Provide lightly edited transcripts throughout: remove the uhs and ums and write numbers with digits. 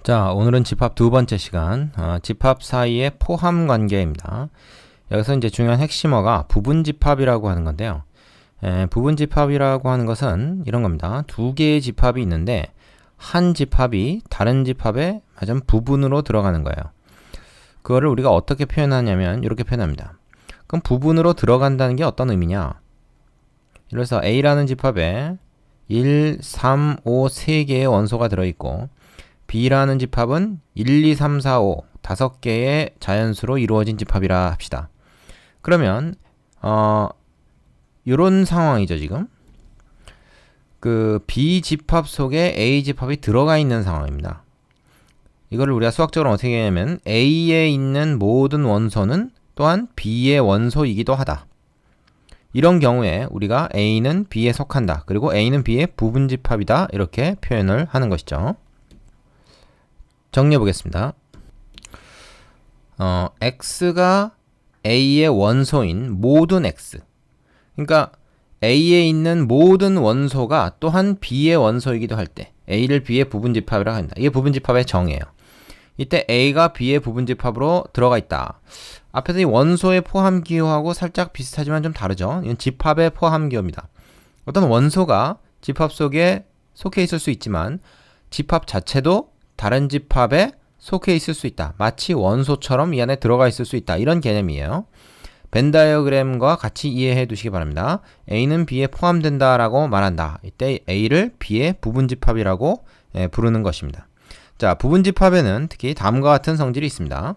자, 오늘은 집합 두 번째 시간, 집합 사이의 포함 관계입니다. 여기서 이제 중요한 핵심어가 부분 집합이라고 하는 건데요. 부분 집합이라고 하는 것은 이런 겁니다. 두 개의 집합이 있는데 한 집합이 다른 집합의 맞은 부분으로 들어가는 거예요. 그거를 우리가 어떻게 표현하냐면 이렇게 표현합니다. 그럼 부분으로 들어간다는 게 어떤 의미냐? 그래서 A라는 집합에 1, 3, 5, 3개의 원소가 들어있고 B라는 집합은 1, 2, 3, 4, 5 5개의 자연수로 이루어진 집합이라 합시다. 그러면 이런 상황이죠. 지금 그 B 집합 속에 A 집합이 들어가 있는 상황입니다. 이거를 우리가 수학적으로 어떻게 하냐면 A에 있는 모든 원소는 또한 B의 원소이기도 하다. 이런 경우에 우리가 A는 B에 속한다. 그리고 A는 B의 부분 집합이다. 이렇게 표현을 하는 것이죠. 정리해 보겠습니다. X가 A의 원소인 모든 X. 그러니까 A에 있는 모든 원소가 또한 B의 원소이기도 할 때 A를 B의 부분집합이라고 한다. 이게 부분집합의 정의예요. 이때 A가 B의 부분집합으로 들어가 있다. 앞에서 이 원소의 포함기호하고 살짝 비슷하지만 좀 다르죠. 이건 집합의 포함기호입니다. 어떤 원소가 집합 속에 속해 있을 수 있지만 집합 자체도 다른 집합에 속해 있을 수 있다. 마치 원소처럼 이 안에 들어가 있을 수 있다. 이런 개념이에요. 벤 다이어그램과 같이 이해해 두시기 바랍니다. A는 B에 포함된다 라고 말한다. 이때 A를 B의 부분집합이라고 부르는 것입니다. 자, 부분집합에는 특히 다음과 같은 성질이 있습니다.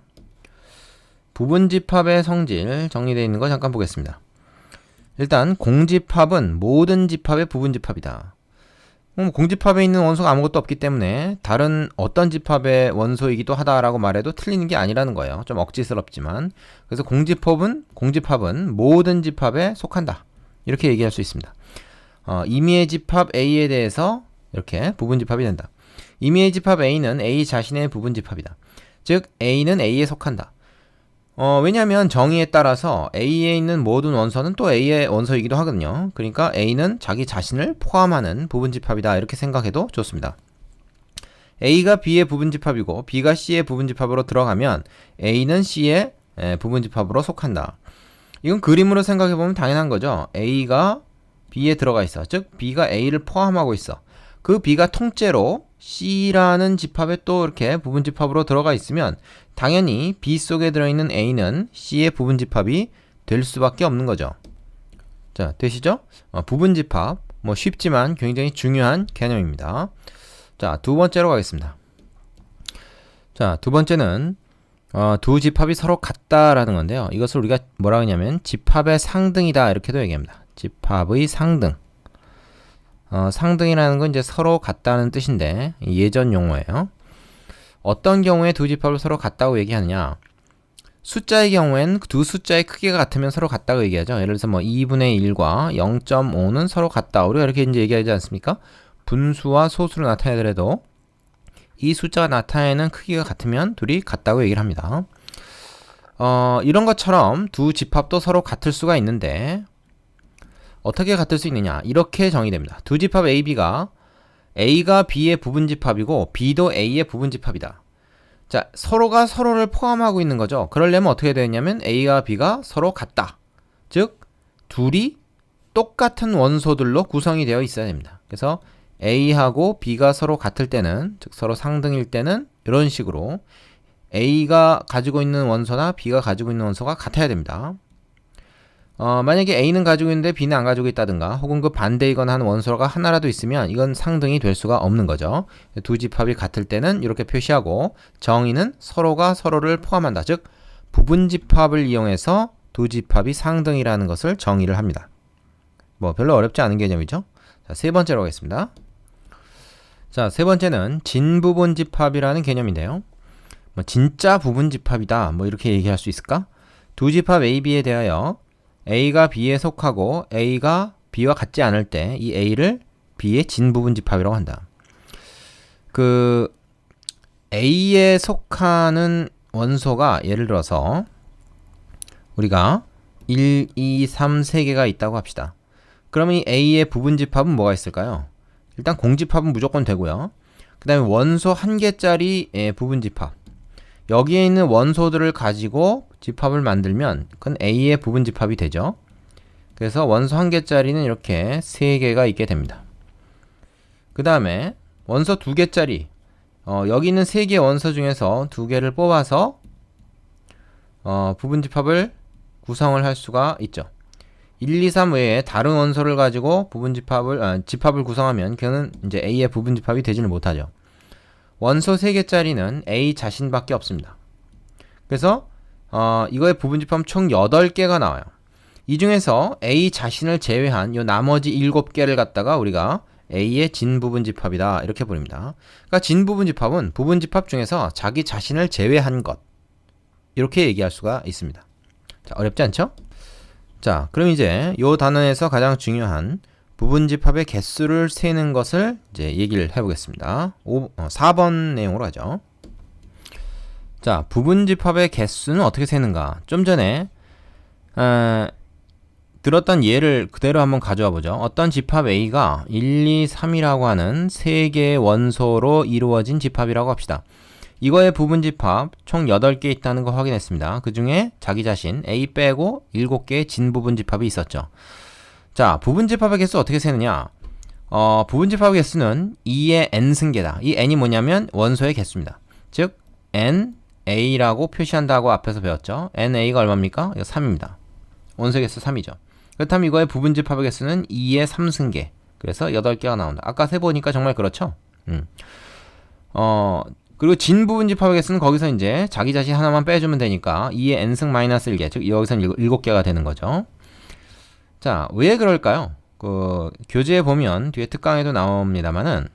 부분집합의 성질 정리되어 있는 거 잠깐 보겠습니다. 일단 공집합은 모든 집합의 부분집합이다. 공집합에 있는 원소가 아무것도 없기 때문에 다른 어떤 집합의 원소이기도 하다라고 말해도 틀리는 게 아니라는 거예요. 좀 억지스럽지만. 그래서 공집합은 모든 집합에 속한다. 이렇게 얘기할 수 있습니다. 임의의 집합 A에 대해서 이렇게 부분집합이 된다. 임의의 집합 A는 A 자신의 부분집합이다. 즉 A는 A에 속한다. 왜냐하면 정의에 따라서 A에 있는 모든 원소는 또 A의 원소이기도 하거든요. 그러니까 A는 자기 자신을 포함하는 부분집합이다. 이렇게 생각해도 좋습니다. A가 B의 부분집합이고 B가 C의 부분집합으로 들어가면 A는 C의 부분집합으로 속한다. 이건 그림으로 생각해보면 당연한 거죠. A가 B에 들어가 있어. 즉 B가 A를 포함하고 있어. 그 B가 통째로 C라는 집합에 또 이렇게 부분집합으로 들어가 있으면 당연히 B 속에 들어있는 A는 C의 부분집합이 될 수밖에 없는 거죠. 자, 되시죠? 부분집합, 쉽지만 굉장히 중요한 개념입니다. 자, 두 번째로 가겠습니다. 자, 두 번째는 두 집합이 서로 같다라는 건데요. 이것을 우리가 뭐라고 하냐면 집합의 상등이다 이렇게도 얘기합니다. 집합의 상등. 상등이라는 건 이제 서로 같다는 뜻인데 예전 용어예요. 어떤 경우에 두 집합을 서로 같다고 얘기하느냐? 숫자의 경우엔 두 숫자의 크기가 같으면 서로 같다고 얘기하죠. 예를 들어서 2분의 1과 0.5는 서로 같다. 우리가 이렇게 이제 얘기하지 않습니까? 분수와 소수로 나타내더라도 이 숫자가 나타내는 크기가 같으면 둘이 같다고 얘기를 합니다. 이런 것처럼 두 집합도 서로 같을 수가 있는데 어떻게 같을 수 있느냐? 이렇게 정의됩니다. 두 집합 A, B가 A가 B의 부분집합이고 B도 A의 부분집합이다. 자, 서로가 서로를 포함하고 있는 거죠. 그러려면 어떻게 되냐면 A와 B가 서로 같다. 즉 둘이 똑같은 원소들로 구성이 되어 있어야 됩니다. 그래서 A하고 B가 서로 같을 때는, 즉 서로 상등일 때는 이런 식으로 A가 가지고 있는 원소나 B가 가지고 있는 원소가 같아야 됩니다. 만약에 A는 가지고 있는데 B는 안 가지고 있다든가 혹은 그 반대이거나 하는 원소가 하나라도 있으면 이건 상등이 될 수가 없는 거죠. 두 집합이 같을 때는 이렇게 표시하고 정의는 서로가 서로를 포함한다. 즉 부분집합을 이용해서 두 집합이 상등이라는 것을 정의를 합니다. 별로 어렵지 않은 개념이죠. 자, 세 번째로 가겠습니다. 자, 세 번째는 진부분집합이라는 개념인데요. 진짜 부분집합이다. 이렇게 얘기할 수 있을까? 두 집합 A, B에 대하여 A가 B에 속하고 A가 B와 같지 않을 때 이 A를 B의 진부분집합이라고 한다. 그 A에 속하는 원소가 예를 들어서 우리가 1, 2, 3, 3개가 있다고 합시다. 그러면 이 A의 부분집합은 뭐가 있을까요? 일단 공집합은 무조건 되고요. 그 다음에 원소 1개짜리 부분집합. 여기에 있는 원소들을 가지고 집합을 만들면 그건 A의 부분집합이 되죠. 그래서 원소 1개짜리는 이렇게 3개가 있게 됩니다. 그 다음에 원소 2개짜리 여기 있는 3개의 원소 중에서 2개를 뽑아서 부분집합을 구성을 할 수가 있죠. 1, 2, 3 외에 다른 원소를 가지고 집합을 구성하면 그는 이제 A의 부분집합이 되지는 못하죠. 원소 3개짜리는 A 자신밖에 없습니다. 그래서 이거의 부분집합은 총 8개가 나와요. 이 중에서 A 자신을 제외한 요 나머지 7개를 갖다가 우리가 A의 진부분집합이다 이렇게 부릅니다. 그러니까 진부분집합은 부분집합 중에서 자기 자신을 제외한 것 이렇게 얘기할 수가 있습니다. 자, 어렵지 않죠? 자, 그럼 이제 요 단원에서 가장 중요한 부분집합의 개수를 세는 것을 이제 얘기를 해보겠습니다. 4번 내용으로 하죠. 자, 부분집합의 개수는 어떻게 세는가? 좀 전에 들었던 예를 그대로 한번 가져와 보죠. 어떤 집합 A가 1, 2, 3이라고 하는 3개의 원소로 이루어진 집합이라고 합시다. 이거의 부분집합 총 8개 있다는 거 확인했습니다. 그 중에 자기 자신 A 빼고 7개의 진부분집합이 있었죠. 자, 부분집합의 개수 어떻게 세느냐? 부분집합의 개수는 2의 n승계다. 이 n이 뭐냐면 원소의 개수입니다. 즉 n a라고 표시한다고 앞에서 배웠죠. na가 얼마입니까? 이거 3입니다. 원소의 개수 3이죠. 그렇다면 이거의 부분집합의 개수는 2의 3승계. 그래서 8개가 나온다. 아까 세보니까 정말 그렇죠? 그리고 진부분집합의 개수는 거기서 이제 자기 자신 하나만 빼주면 되니까 2의 n승 마이너스 1개. 즉 여기서는 7개가 되는 거죠. 자, 왜 그럴까요? 교재에 보면 뒤에 특강에도 나옵니다만은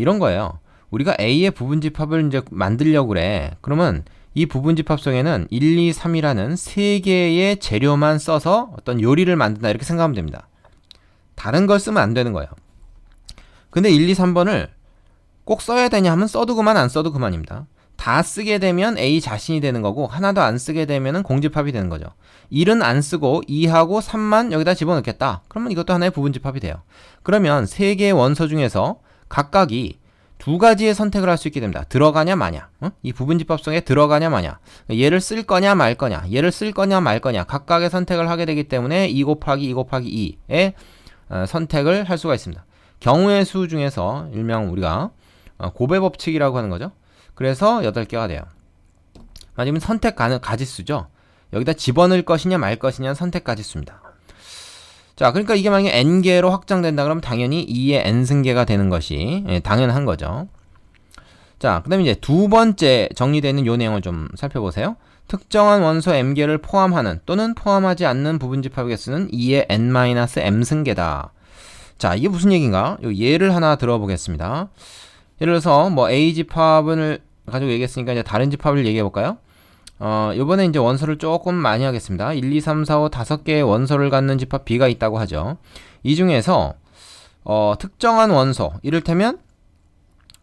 이런 거예요. 우리가 A의 부분집합을 이제 만들려고 그래. 그러면 이 부분집합 속에는 1, 2, 3이라는 3개의 재료만 써서 어떤 요리를 만든다 이렇게 생각하면 됩니다. 다른 걸 쓰면 안 되는 거예요. 근데 1, 2, 3번을 꼭 써야 되냐 하면 써도 그만 안 써도 그만입니다. 다 쓰게 되면 A 자신이 되는 거고 하나도 안 쓰게 되면 공집합이 되는 거죠. 1은 안 쓰고 2하고 3만 여기다 집어넣겠다. 그러면 이것도 하나의 부분집합이 돼요. 그러면 3개의 원소 중에서 각각이 2가지의 선택을 할 수 있게 됩니다. 들어가냐 마냐. 이 부분집합 속에 들어가냐 마냐. 얘를 쓸 거냐 말 거냐. 얘를 쓸 거냐 말 거냐. 각각의 선택을 하게 되기 때문에 2 곱하기 2 곱하기 2의 선택을 할 수가 있습니다. 경우의 수 중에서 일명 우리가 고배 법칙이라고 하는 거죠. 그래서 8개가 돼요. 아니면 선택 가지수죠. 여기다 집어넣을 것이냐 말 것이냐는 선택 가지수입니다. 자, 그러니까 이게 만약에 n개로 확장된다 그러면 당연히 2의 n승계가 되는 것이 당연한 거죠. 자, 그 다음에 이제 두 번째 정리되어 있는 요 내용을 좀 살펴보세요. 특정한 원소 m개를 포함하는 또는 포함하지 않는 부분집합의 개수는 2의 n-m승계다. 자, 이게 무슨 얘기인가? 요 예를 하나 들어보겠습니다. 예를 들어서 뭐 A 집합을 가지고 얘기했으니까 이제 다른 집합을 얘기해 볼까요? 요번에 이제 원소를 조금 많이 하겠습니다. 1, 2, 3, 4, 5 5개의 원소를 갖는 집합 B가 있다고 하죠. 이 중에서 특정한 원소, 이를테면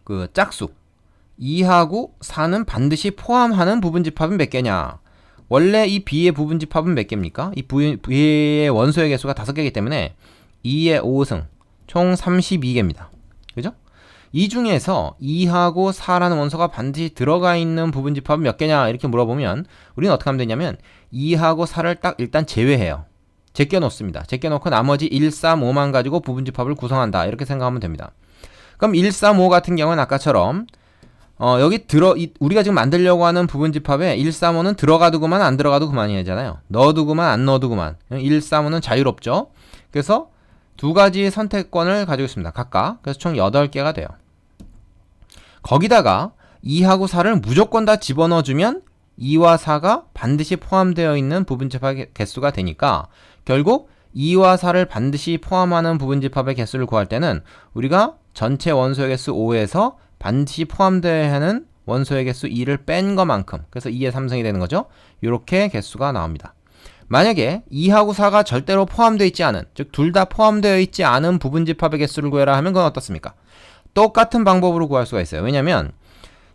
그 짝수 2하고 4는 반드시 포함하는 부분집합은 몇 개냐? 원래 이 B의 부분집합은 몇 개입니까? 이 B의 원소의 개수가 5개이기 때문에 2의 5승 총 32개입니다. 그죠? 이 중에서 2하고 4라는 원소가 반드시 들어가 있는 부분집합은 몇 개냐 이렇게 물어보면 우리는 어떻게 하면 되냐면 2하고 4를 딱 일단 제외해요. 제껴 놓습니다. 제껴 놓고 나머지 1, 3, 5만 가지고 부분집합을 구성한다 이렇게 생각하면 됩니다. 그럼 1, 3, 5 같은 경우는 아까처럼 여기 우리가 지금 만들려고 하는 부분집합에 1, 3, 5는 들어가도 그만 안 들어가도 그만이잖아요. 넣어도 그만 안 넣어도 그만. 1, 3, 5는 자유롭죠. 그래서 두 가지의 선택권을 가지고 있습니다. 각각. 그래서 총 8개가 돼요. 거기다가 2하고 4를 무조건 다 집어넣어주면 2와 4가 반드시 포함되어 있는 부분집합의 개수가 되니까 결국 2와 4를 반드시 포함하는 부분집합의 개수를 구할 때는 우리가 전체 원소의 개수 5에서 반드시 포함되어야 하는 원소의 개수 2를 뺀 것만큼, 그래서 2의 3승이 되는 거죠. 이렇게 개수가 나옵니다. 만약에 2하고 4가 절대로 포함되어 있지 않은, 즉 둘 다 포함되어 있지 않은 부분집합의 개수를 구해라 하면 그건 어떻습니까? 똑같은 방법으로 구할 수가 있어요. 왜냐면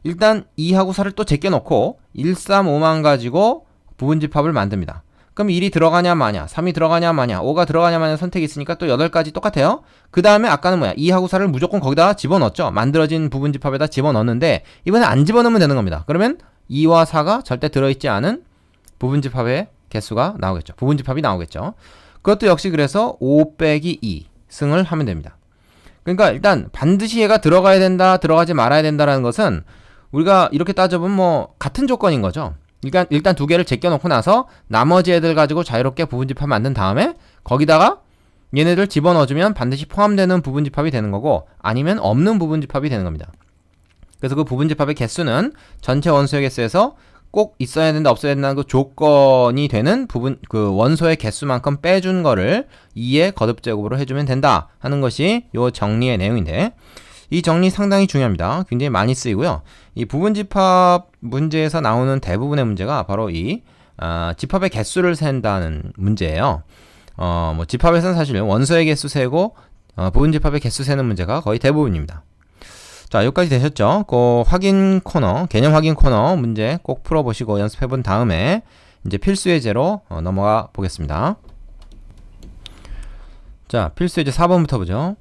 일단 2하고 4를 또 제껴놓고 1, 3, 5만 가지고 부분집합을 만듭니다. 그럼 1이 들어가냐 마냐, 3이 들어가냐 마냐, 5가 들어가냐 마냐 선택이 있으니까 또 8가지 똑같아요. 그 다음에 아까는 뭐야, 2하고 4를 무조건 거기다 집어넣었죠. 만들어진 부분집합에다 집어넣었는데 이번에 안 집어넣으면 되는 겁니다. 그러면 2와 4가 절대 들어있지 않은 부분집합의 개수가 나오겠죠. 부분집합이 나오겠죠. 그것도 역시 그래서 5 빼기 2 승을 하면 됩니다. 그러니까 일단 반드시 얘가 들어가야 된다, 들어가지 말아야 된다라는 것은 우리가 이렇게 따져보면 뭐 같은 조건인 거죠. 일단 두 개를 제껴놓고 나서 나머지 애들 가지고 자유롭게 부분집합 만든 다음에 거기다가 얘네들 집어넣어주면 반드시 포함되는 부분집합이 되는 거고 아니면 없는 부분집합이 되는 겁니다. 그래서 그 부분집합의 개수는 전체 원소의 개수에서 꼭 있어야 된다 없어야 된다는 그 조건이 되는 그 원소의 개수만큼 빼준 거를 2의 거듭제곱으로 해주면 된다 하는 것이 요 정리의 내용인데, 이 정리 상당히 중요합니다. 굉장히 많이 쓰이고요. 이 부분집합 문제에서 나오는 대부분의 문제가 바로 이 집합의 개수를 센다는 문제예요. 뭐 집합에서는 사실 원소의 개수 세고 부분집합의 개수 세는 문제가 거의 대부분입니다. 자, 여기까지 되셨죠? 그 확인 코너, 개념 확인 코너 문제 꼭 풀어보시고 연습해본 다음에 이제 필수 예제로 넘어가 보겠습니다. 자, 필수 예제 4번부터 보죠.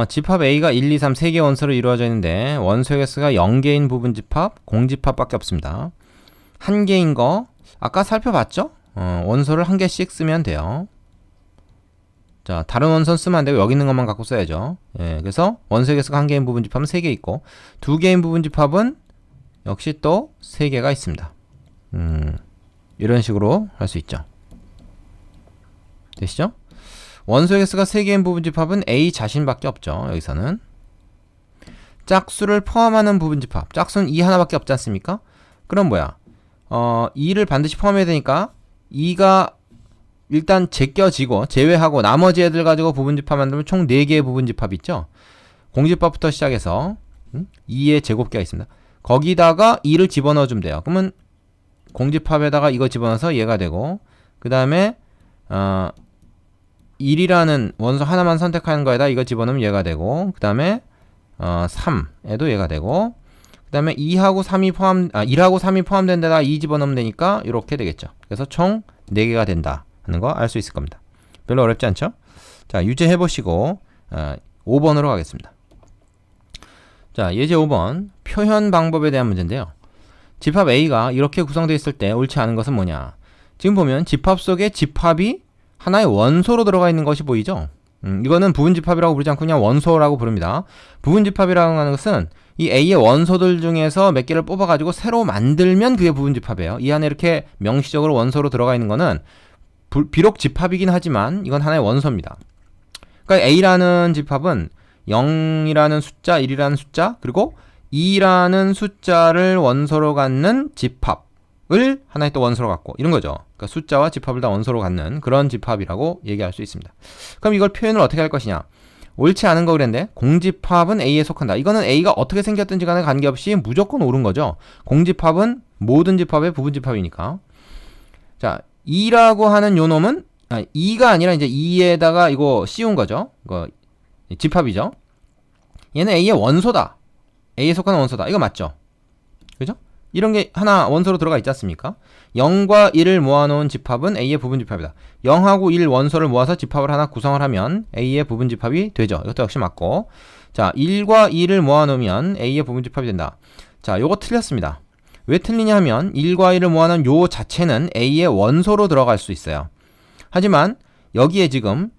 집합 A가 1, 2, 3, 3개 원소로 이루어져 있는데 원소의 개수가 0개인 부분집합, 공집합밖에 없습니다. 한 개인 거 아까 살펴봤죠? 원소를 한 개씩 쓰면 돼요. 자, 다른 원소는 쓰면 안 되고 여기 있는 것만 갖고 써야죠. 예, 그래서 원소의 개수가 한 개인 부분집합은 3개 있고 두 개인 부분집합은 역시 또 3개가 있습니다. 이런 식으로 할 수 있죠. 되시죠? 원소의 개수가 3개인 부분집합은 A 자신밖에 없죠. 여기서는 짝수를 포함하는 부분집합, 짝수는 2 하나밖에 없지 않습니까? 그럼 뭐야? 2를 반드시 포함해야 되니까 2가 일단 제껴지고 제외하고 나머지 애들 가지고 부분집합 만들면 총 4개의 부분집합이 있죠. 공집합부터 시작해서 2의 제곱계가 있습니다. 거기다가 2를 집어넣어주면 돼요. 그러면 공집합에다가 이거 집어넣어서 얘가 되고 그 다음에 1이라는 원소 하나만 선택하는 거에다 이거 집어넣으면 얘가 되고 그 다음에 3에도 얘가 되고 그 다음에 1하고 3이 포함된 데다 2 집어넣으면 되니까 이렇게 되겠죠. 그래서 총 4개가 된다 하는 거 알 수 있을 겁니다. 별로 어렵지 않죠? 자, 유제 해보시고 5번으로 가겠습니다. 자, 예제 5번 표현 방법에 대한 문제인데요. 집합 A가 이렇게 구성되어 있을 때 옳지 않은 것은 뭐냐? 지금 보면 집합 속에 집합이 하나의 원소로 들어가 있는 것이 보이죠? 이거는 부분집합이라고 부르지 않고 그냥 원소라고 부릅니다. 부분집합이라고 하는 것은 이 A의 원소들 중에서 몇 개를 뽑아가지고 새로 만들면 그게 부분집합이에요. 이 안에 이렇게 명시적으로 원소로 들어가 있는 거는 비록 집합이긴 하지만 이건 하나의 원소입니다. 그러니까 A라는 집합은 0이라는 숫자, 1이라는 숫자, 그리고 2라는 숫자를 원소로 갖는 집합을 하나의 또 원소로 갖고 이런 거죠. 그러니까 숫자와 집합을 다 원소로 갖는 그런 집합이라고 얘기할 수 있습니다. 그럼 이걸 표현을 어떻게 할 것이냐? 옳지 않은 거 그랬는데 공집합은 A에 속한다. 이거는 A가 어떻게 생겼든지 간에 관계없이 무조건 옳은 거죠. 공집합은 모든 집합의 부분집합이니까. 자, 2라고 하는 요 놈은 2가 아니라 이제 2에다가 이거 씌운 거죠. 이거 집합이죠. 얘는 A의 원소다. A에 속하는 원소다. 이거 맞죠? 그죠? 이런 게 하나 원소로 들어가 있지 않습니까? 0과 1을 모아놓은 집합은 A의 부분집합이다. 0하고 1 원소를 모아서 집합을 하나 구성을 하면 A의 부분집합이 되죠. 이것도 역시 맞고. 자, 1과 2를 모아놓으면 A의 부분집합이 된다. 자, 요거 틀렸습니다. 왜 틀리냐 하면 1과 1을 모아놓은 요 자체는 A의 원소로 들어갈 수 있어요. 하지만 여기에 지금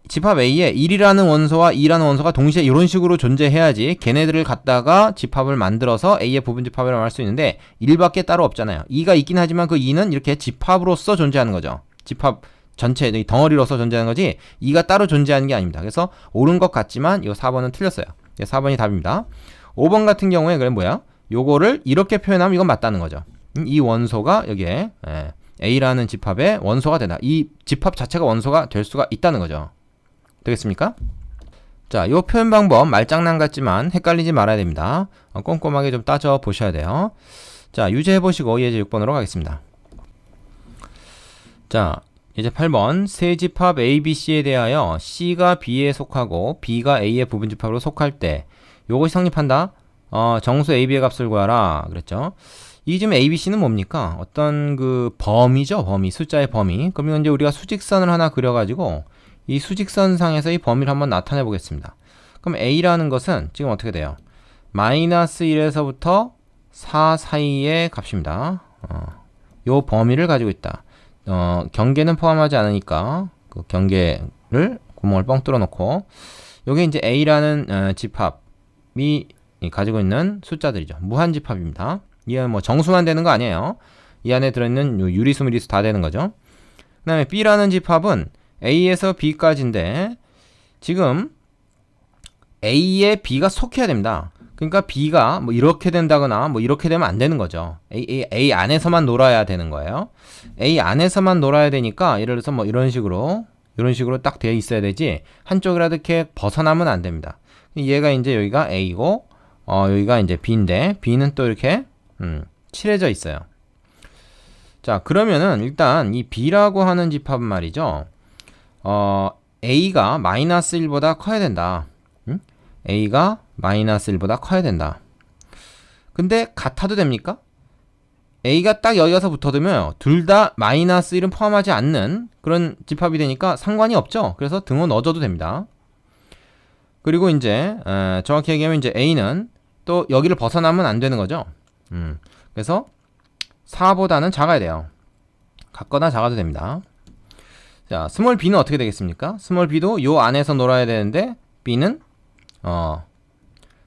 집합 A에 1이라는 원소와 2라는 원소가 동시에 이런 식으로 존재해야지 걔네들을 갖다가 집합을 만들어서 A의 부분집합이라고 할 수 있는데 1밖에 따로 없잖아요. 2가 있긴 하지만 그 2는 이렇게 집합으로서 존재하는 거죠. 집합 전체 덩어리로서 존재하는 거지 2가 따로 존재하는 게 아닙니다. 그래서 옳은 것 같지만 이 4번은 틀렸어요. 4번이 답입니다. 5번 같은 경우에 그럼 뭐야? 요거를 이렇게 표현하면 이건 맞다는 거죠. 이 원소가 여기에 A라는 집합의 원소가 된다. 이 집합 자체가 원소가 될 수가 있다는 거죠. 되겠습니까? 자, 요 표현 방법 말장난 같지만 헷갈리지 말아야 됩니다. 꼼꼼하게 좀 따져 보셔야 돼요. 자, 유제 해보시고 예제 6번으로 가겠습니다. 자, 예제 8번 세 집합 A, B, C에 대하여 C가 B에 속하고 B가 A의 부분집합으로 속할 때 요것이 성립한다. 정수 AB의 값을 구하라 그랬죠. 이 지금 ABC는 뭡니까? 어떤 그 범위죠. 범위, 숫자의 범위. 그러면 이제 우리가 수직선을 하나 그려가지고 이 수직선 상에서 이 범위를 한번 나타내 보겠습니다. 그럼 A라는 것은 지금 어떻게 돼요? 마이너스 1에서부터 4 사이의 값입니다. 요 범위를 가지고 있다. 경계는 포함하지 않으니까 그 경계를 구멍을 뻥 뚫어 놓고 요게 이제 A라는 집합이 가지고 있는 숫자들이죠. 무한 집합입니다. 이게 뭐 정수만 되는 거 아니에요. 이 안에 들어있는 유리수, 무리수 다 되는 거죠. 그 다음에 B라는 집합은 A에서 B까지인데 지금 A에 B가 속해야 됩니다. 그러니까 B가 뭐 이렇게 된다거나 뭐 이렇게 되면 안 되는 거죠. A 안에서만 놀아야 되는 거예요. A 안에서만 놀아야 되니까 예를 들어서 뭐 이런 식으로 딱 되어 있어야 되지 한쪽이라도 이렇게 벗어나면 안 됩니다. 얘가 이제 여기가 A고 여기가 이제 B인데 B는 또 이렇게 칠해져 있어요. 자, 그러면은 일단 이 B라고 하는 집합은 말이죠. A가 마이너스 1보다 커야 된다. A가 마이너스 1보다 커야 된다. 근데 같아도 됩니까? A가 딱 여기 가서 붙어두면 둘 다 마이너스 1은 포함하지 않는 그런 집합이 되니까 상관이 없죠. 그래서 등호 넣어줘도 됩니다. 그리고 이제 정확히 얘기하면 이제 A는 또 여기를 벗어나면 안 되는 거죠. 그래서 4보다는 작아야 돼요. 같거나 작아도 됩니다. 자, 스몰 b는 어떻게 되겠습니까? 스몰 b도 요 안에서 놀아야 되는데 b는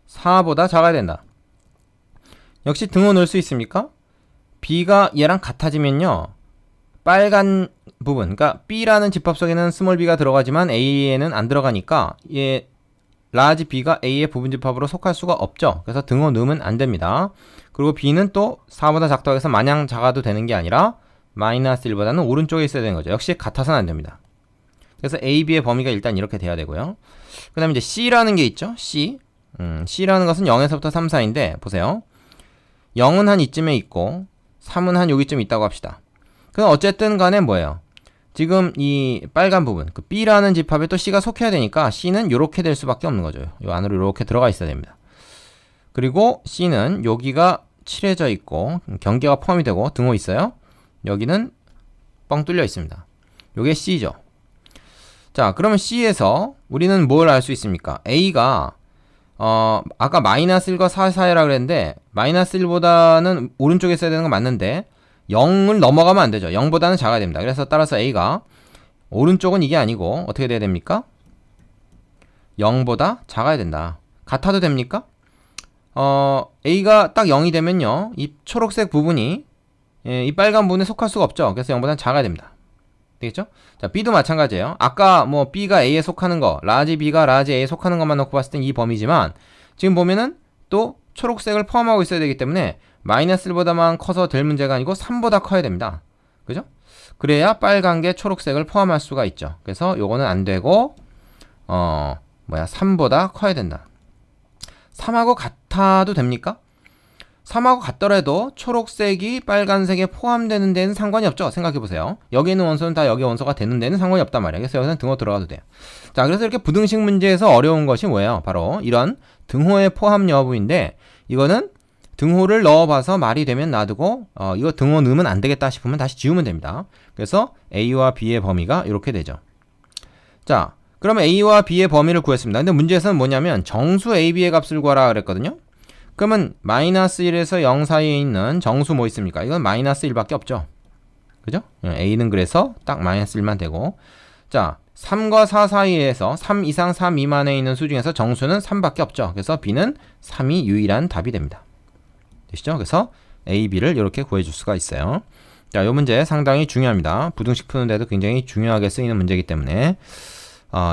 4보다 작아야 된다. 역시 등호 넣을 수 있습니까? b가 얘랑 같아지면요. 빨간 부분, 그러니까 b라는 집합 속에는 스몰 b가 들어가지만 a에는 안 들어가니까 얘 라지 b가 a의 부분 집합으로 속할 수가 없죠. 그래서 등호 넣으면 안 됩니다. 그리고 b는 또 4보다 작다고 해서 마냥 작아도 되는 게 아니라 마이너스 1보다는 오른쪽에 있어야 되는 거죠. 역시 같아서는 안 됩니다. 그래서 a, b의 범위가 일단 이렇게 돼야 되고요. 그 다음에 이제 c라는 게 있죠. c라는 것은 0에서부터 3 사이인데 보세요. 0은 한 이쯤에 있고 3은 한 여기쯤 있다고 합시다. 그럼 어쨌든 간에 뭐예요? 지금 이 빨간 부분, 그 B라는 집합에 또 C가 속해야 되니까 C는 요렇게 될 수밖에 없는 거죠. 요 안으로 이렇게 들어가 있어야 됩니다. 그리고 C는 여기가 칠해져 있고 경계가 포함이 되고 등호 있어요. 여기는 뻥 뚫려 있습니다. 요게 C죠. 자, 그러면 C에서 우리는 뭘 알 수 있습니까? A가 아까 마이너스 1과 4 사이라 그랬는데 마이너스 1보다는 오른쪽에 있어야 되는 건 맞는데 0을 넘어가면 안 되죠. 0보다는 작아야 됩니다. 그래서 따라서 A가 오른쪽은 이게 아니고 어떻게 돼야 됩니까? 0보다 작아야 된다. 같아도 됩니까? A가 딱 0이 되면요. 이 초록색 부분이 이 빨간 부분에 속할 수가 없죠. 그래서 0보다는 작아야 됩니다. 되겠죠? 자, B도 마찬가지예요. 아까 뭐 B가 A에 속하는 거, 라지 B가 라지 A에 속하는 것만 놓고 봤을 땐 이 범위지만 지금 보면은 또 초록색을 포함하고 있어야 되기 때문에 마이너스 1보다만 커서 될 문제가 아니고 3보다 커야 됩니다. 그죠? 그래야 빨간 게 초록색을 포함할 수가 있죠. 그래서 요거는 안 되고 3보다 커야 된다. 3하고 같아도 됩니까? 3하고 같더라도 초록색이 빨간색에 포함되는 데는 상관이 없죠. 생각해보세요. 여기 있는 원소는 다 여기 원소가 되는 데는 상관이 없단 말이에요. 그래서 여기서는 등호 들어가도 돼요. 자, 그래서 이렇게 부등식 문제에서 어려운 것이 뭐예요? 바로 이런 등호의 포함 여부인데 이거는 등호를 넣어봐서 말이 되면 놔두고 이거 등호 넣으면 안 되겠다 싶으면 다시 지우면 됩니다. 그래서 A와 B의 범위가 이렇게 되죠. 자, 그러면 A와 B의 범위를 구했습니다. 근데 문제에서는 뭐냐면 정수 AB의 값을 구하라 그랬거든요. 그러면 마이너스 1에서 0 사이에 있는 정수 뭐 있습니까? 이건 마이너스 1밖에 없죠. 그죠? A는 그래서 딱 마이너스 1만 되고 자, 3과 4 사이에서 3 이상 3 미만에 있는 수 중에서 정수는 3밖에 없죠. 그래서 B는 3이 유일한 답이 됩니다. 되시죠? 그래서 A, B를 이렇게 구해줄 수가 있어요. 자, 이 문제 상당히 중요합니다. 부등식 푸는데도 굉장히 중요하게 쓰이는 문제이기 때문에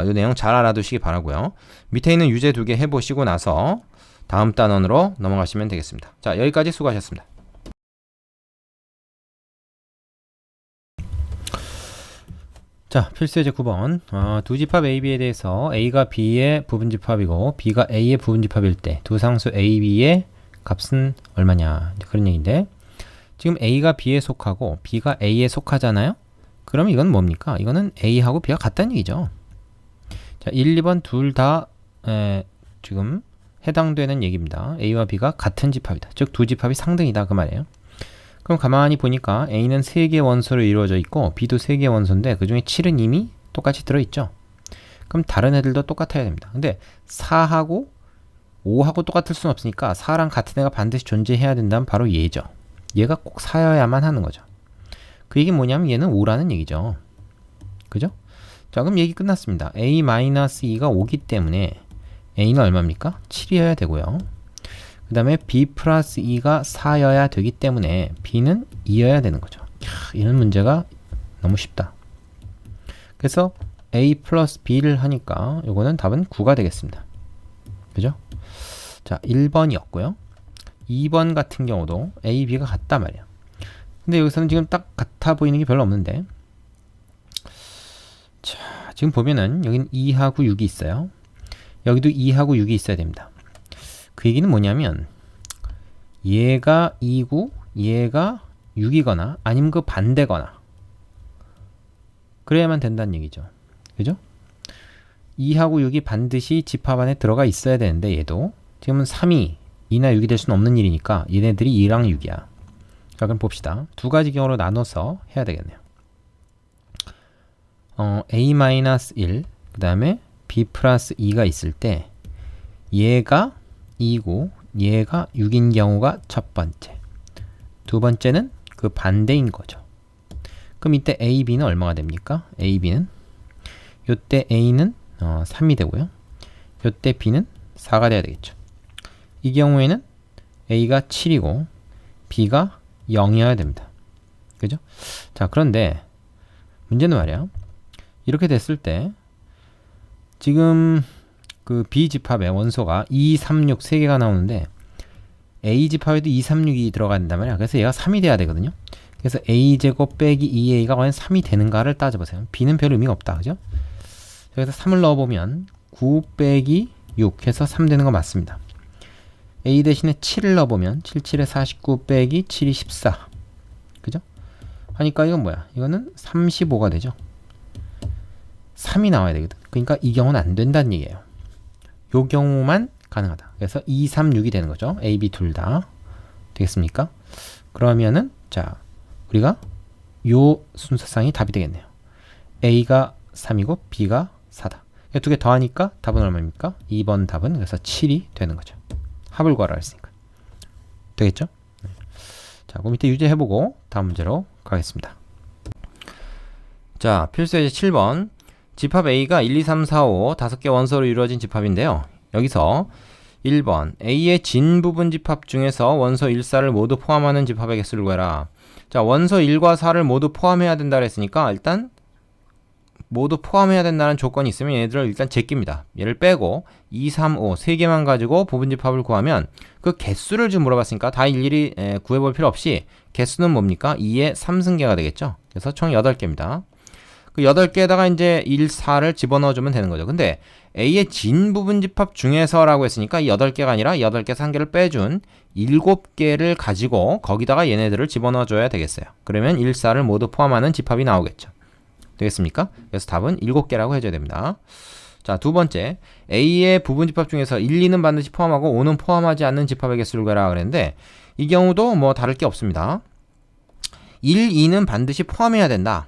이 내용 잘 알아두시기 바라고요. 밑에 있는 유제 2개 해보시고 나서 다음 단원으로 넘어가시면 되겠습니다. 자, 여기까지 수고하셨습니다. 자, 필수예제 9번. 두 집합 AB에 대해서 A가 B의 부분집합이고 B가 A의 부분집합일 때 두 상수 A, B의 값은 얼마냐 그런 얘기인데 지금 A가 B에 속하고 B가 A에 속하잖아요. 그러면 이건 뭡니까? 이거는 A하고 B가 같다는 얘기죠. 자, 1, 2번 둘 다 지금 해당되는 얘기입니다. A와 B가 같은 집합이다. 즉 두 집합이 상등이다 그 말이에요. 그럼 가만히 보니까 A는 3개의 원소로 이루어져 있고 B도 3개의 원소인데 그 중에 7은 이미 똑같이 들어있죠. 그럼 다른 애들도 똑같아야 됩니다. 근데 4하고 5하고 똑같을 수는 없으니까 4랑 같은 애가 반드시 존재해야 된다면 바로 얘죠. 얘가 꼭 4여야만 하는 거죠. 그 얘기 뭐냐면 얘는 5라는 얘기죠. 그죠? 자, 그럼 얘기 끝났습니다. A-2가 5기 때문에 A는 얼마입니까? 7이어야 되고요. 그 다음에 B 플러스 2가 4여야 되기 때문에 B는 2여야 되는 거죠. 이런 문제가 너무 쉽다. 그래서 A 플러스 B를 하니까 요거는 답은 9가 되겠습니다. 그죠? 자, 1번이었고요. 2번 같은 경우도 A, B가 같단 말이에요. 근데 여기서는 지금 딱 같아 보이는 게 별로 없는데, 자, 지금 보면은 여긴 2하고 6이 있어요. 여기도 2하고 6이 있어야 됩니다. 그 얘기는 뭐냐면 얘가 2고 얘가 6이거나 아니면 그 반대거나 그래야만 된다는 얘기죠. 그죠? 2하고 6이 반드시 집합 안에 들어가 있어야 되는데 얘도 지금은 3이 2나 6이 될 수는 없는 일이니까 얘네들이 2랑 6이야. 자, 그럼 봅시다. 두 가지 경우로 나눠서 해야 되겠네요. A-1 그 다음에 B 플러스 2가 있을 때 얘가 2고 얘가 6인 경우가 첫 번째, 두 번째는 그 반대인 거죠. 그럼 이때 A, B는 얼마가 됩니까? A, B는 요때 A는 3이 되고요. 요때 B는 4가 돼야 되겠죠. 이 경우에는 A가 7이고 B가 0이어야 됩니다. 그죠? 자, 그런데 문제는 말이야. 이렇게 됐을 때 지금 그 B 집합의 원소가 2, 3, 6 3개가 나오는데 A 집합에도 2, 3, 6이 들어간단 말이야. 그래서 얘가 3이 돼야 되거든요. 그래서 A제곱 빼기 2A가 과연 3이 되는가를 따져보세요. B는 별 의미가 없다. 그죠? 여기서 3을 넣어보면 9 빼기 6 해서 3 되는 거 맞습니다. A 대신에 7을 넣어보면 7, 7에 49 빼기 7이 14. 그죠? 하니까 이건 뭐야? 이거는 35가 되죠. 3이 나와야 되거든. 그러니까 이 경우는 안 된다는 얘기예요. 요 경우만 가능하다. 그래서 2, 3, 6이 되는 거죠. A, B 둘 다. 되겠습니까? 그러면은 자, 우리가 요 순서상이 답이 되겠네요. A가 3이고 B가 4다. 두 개 더하니까 답은 얼마입니까? 2번 답은 그래서 7이 되는 거죠. 합을 구하라 했으니까. 되겠죠? 네. 자, 그럼 이때 유제해보고 다음 문제로 가겠습니다. 자, 필수예제 7번. 집합 A가 1, 2, 3, 4, 5 5개 원소로 이루어진 집합인데요. 여기서 1번 A의 진 부분 집합 중에서 원소 1, 4를 모두 포함하는 집합의 개수를 구해라. 자, 원소 1과 4를 모두 포함해야 된다 그랬으니까 일단 모두 포함해야 된다는 조건이 있으면 얘들을 일단 제낍니다. 얘를 빼고 2, 3, 5 3개만 가지고 부분 집합을 구하면 그 개수를 좀 물어봤으니까 다 일일이 구해볼 필요 없이 개수는 뭡니까? 2의 3승계가 되겠죠. 그래서 총 8개입니다. 그 8개에다가 이제 1, 4를 집어넣어주면 되는 거죠. 근데 A의 진 부분 집합 중에서라고 했으니까 이 8개가 아니라 8개에서 1개를 빼준 7개를 가지고 거기다가 얘네들을 집어넣어줘야 되겠어요. 그러면 1, 4를 모두 포함하는 집합이 나오겠죠. 되겠습니까? 그래서 답은 7개라고 해줘야 됩니다. 자, 두 번째. A의 부분 집합 중에서 1, 2는 반드시 포함하고 5는 포함하지 않는 집합의 개수를 구해라 그랬는데 이 경우도 뭐 다를 게 없습니다. 1, 2는 반드시 포함해야 된다.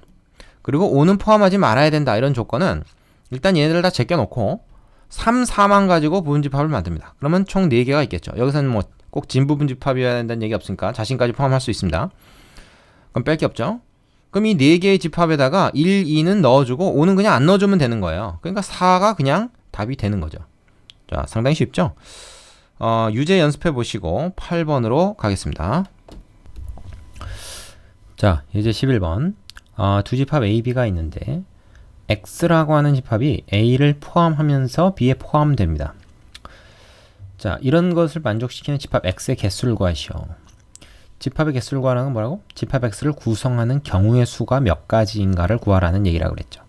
그리고 5는 포함하지 말아야 된다. 이런 조건은 일단 얘네들 다 제껴놓고 3, 4만 가지고 부분집합을 만듭니다. 그러면 총 4개가 있겠죠. 여기서는 뭐 꼭 진부분집합이어야 된다는 얘기 없으니까 자신까지 포함할 수 있습니다. 그럼 뺄 게 없죠. 그럼 이 4개의 집합에다가 1, 2는 넣어주고 5는 그냥 안 넣어주면 되는 거예요. 그러니까 4가 그냥 답이 되는 거죠. 자, 상당히 쉽죠. 유제 연습해 보시고 8번으로 가겠습니다. 자, 이제 11번. 두 집합 A, B가 있는데 X라고 하는 집합이 A를 포함하면서 B에 포함됩니다. 자, 이런 것을 만족시키는 집합 X의 개수를 구하시오. 집합의 개수를 구하라는 건 뭐라고? 집합 X를 구성하는 경우의 수가 몇 가지인가를 구하라는 얘기라고 그랬죠.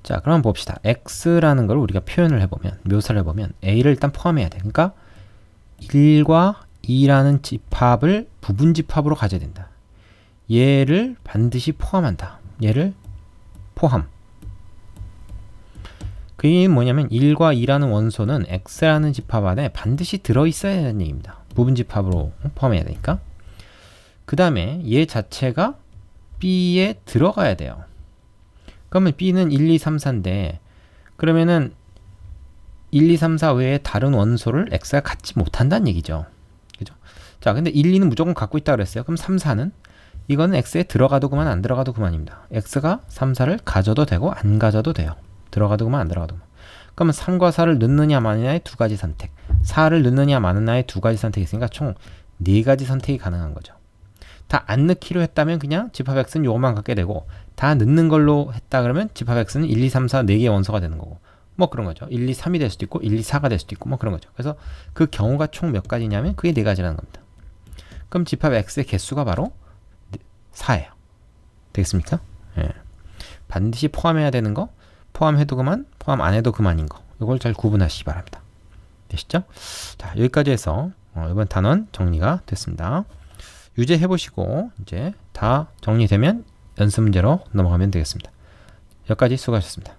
자, 그럼 봅시다. X라는 걸 우리가 표현을 해보면, 묘사를 해보면 A를 일단 포함해야 돼. 그러니까 1과 2라는 집합을 부분 집합으로 가져야 된다. 얘를 반드시 포함한다. 얘를 포함. 그게 뭐냐면 1과 2라는 원소는 x라는 집합 안에 반드시 들어있어야 하는 얘기입니다. 부분 집합으로 포함해야 되니까. 그 다음에 얘 자체가 b에 들어가야 돼요. 그러면 b는 1, 2, 3, 4인데 그러면은 1, 2, 3, 4 외에 다른 원소를 x가 갖지 못한다는 얘기죠. 그죠? 자, 근데 1, 2는 무조건 갖고 있다고 그랬어요. 그럼 3, 4는? 이거는 x에 들어가도 그만 안 들어가도 그만입니다. x가 3, 4를 가져도 되고 안 가져도 돼요. 들어가도 그만 안 들어가도 그만. 그러면 3과 4를 넣느냐 마느냐의 두 가지 선택, 4를 넣느냐 마느냐의 두 가지 선택이 있으니까 총 4가지 선택이 가능한 거죠. 다 안 넣기로 했다면 그냥 집합 x는 요것만 갖게 되고, 다 넣는 걸로 했다 그러면 집합 x는 1, 2, 3, 4 4개의 원소가 되는 거고, 뭐 그런 거죠. 1, 2, 3이 될 수도 있고 1, 2, 4가 될 수도 있고 뭐 그런 거죠. 그래서 그 경우가 총 몇 가지냐면 그게 4가지라는 겁니다. 그럼 집합 x의 개수가 바로 4예요. 되겠습니까? 예. 반드시 포함해야 되는 거, 포함해도 그만, 포함 안 해도 그만인 거, 이걸 잘 구분하시기 바랍니다. 되시죠? 자, 여기까지 해서 이번 단원 정리가 됐습니다. 유제 해보시고 이제 다 정리되면 연습 문제로 넘어가면 되겠습니다. 여기까지 수고하셨습니다.